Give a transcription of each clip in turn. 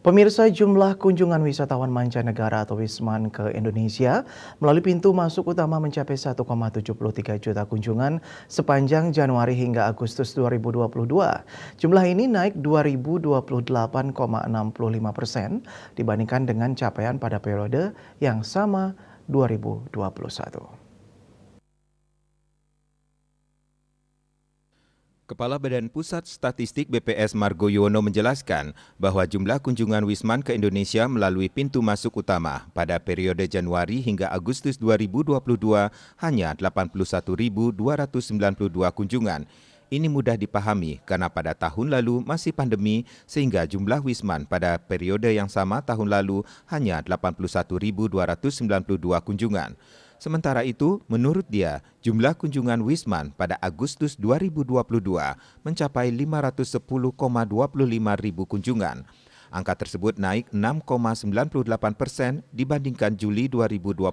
Pemirsa, jumlah kunjungan wisatawan mancanegara atau Wisman ke Indonesia melalui pintu masuk utama mencapai 1,73 juta kunjungan sepanjang Januari hingga Agustus 2022. Jumlah ini naik 2028,65% dibandingkan dengan capaian pada periode yang sama 2021. Kepala Badan Pusat Statistik BPS Margo Yuwono menjelaskan bahwa jumlah kunjungan Wisman ke Indonesia melalui pintu masuk utama pada periode Januari hingga Agustus 2022 hanya 81.292 kunjungan. Ini mudah dipahami karena pada tahun lalu masih pandemi sehingga jumlah Wisman pada periode yang sama tahun lalu hanya 81.292 kunjungan. Sementara itu, menurut dia, jumlah kunjungan Wisman pada Agustus 2022 mencapai 510,25 ribu kunjungan. Angka tersebut naik 6,98% dibandingkan Juli 2022,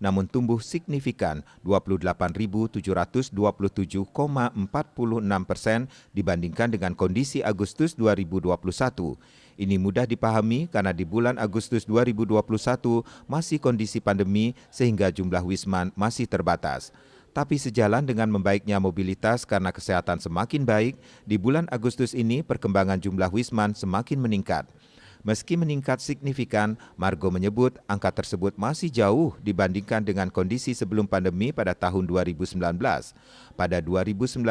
namun tumbuh signifikan 28.727,46% dibandingkan dengan kondisi Agustus 2021. Ini mudah dipahami karena di bulan Agustus 2021 masih kondisi pandemi sehingga jumlah Wisman masih terbatas. Tapi sejalan dengan membaiknya mobilitas karena kesehatan semakin baik, di bulan Agustus ini perkembangan jumlah Wisman semakin meningkat. Meski meningkat signifikan, Margo menyebut angka tersebut masih jauh dibandingkan dengan kondisi sebelum pandemi pada tahun 2019. Pada 2019,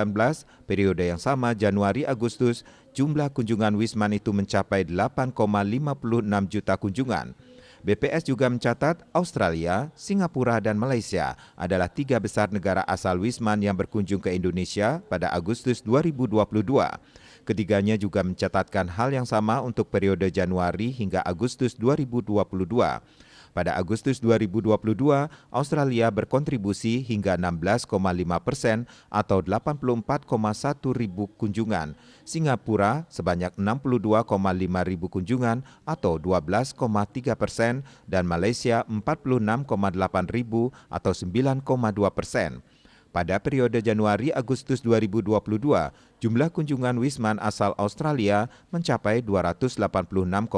periode yang sama Januari-Agustus, jumlah kunjungan Wisman itu mencapai 8,56 juta kunjungan. BPS juga mencatat Australia, Singapura, dan Malaysia adalah 3 besar negara asal Wisman yang berkunjung ke Indonesia pada Agustus 2022. Ketiganya juga mencatatkan hal yang sama untuk periode Januari hingga Agustus 2022. Pada Agustus 2022, Australia berkontribusi hingga 16,5% atau 84,1 ribu kunjungan. Singapura sebanyak 62,5 ribu kunjungan atau 12,3% dan Malaysia 46,8 ribu atau 9,2%. Pada periode Januari-Agustus 2022, jumlah kunjungan Wisman asal Australia mencapai 286,9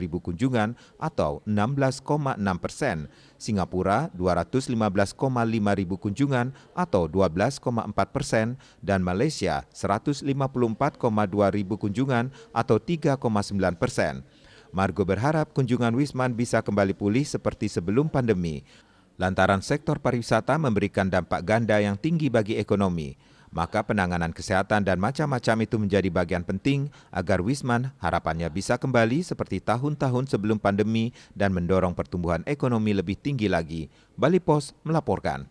ribu kunjungan atau 16,6%, Singapura 215,5 ribu kunjungan atau 12,4%, dan Malaysia 154,2 ribu kunjungan atau 3,9%. Margo berharap kunjungan Wisman bisa kembali pulih seperti sebelum pandemi, lantaran sektor pariwisata memberikan dampak ganda yang tinggi bagi ekonomi. Maka penanganan kesehatan dan macam-macam itu menjadi bagian penting agar Wisman harapannya bisa kembali seperti tahun-tahun sebelum pandemi dan mendorong pertumbuhan ekonomi lebih tinggi lagi. Bali Pos melaporkan.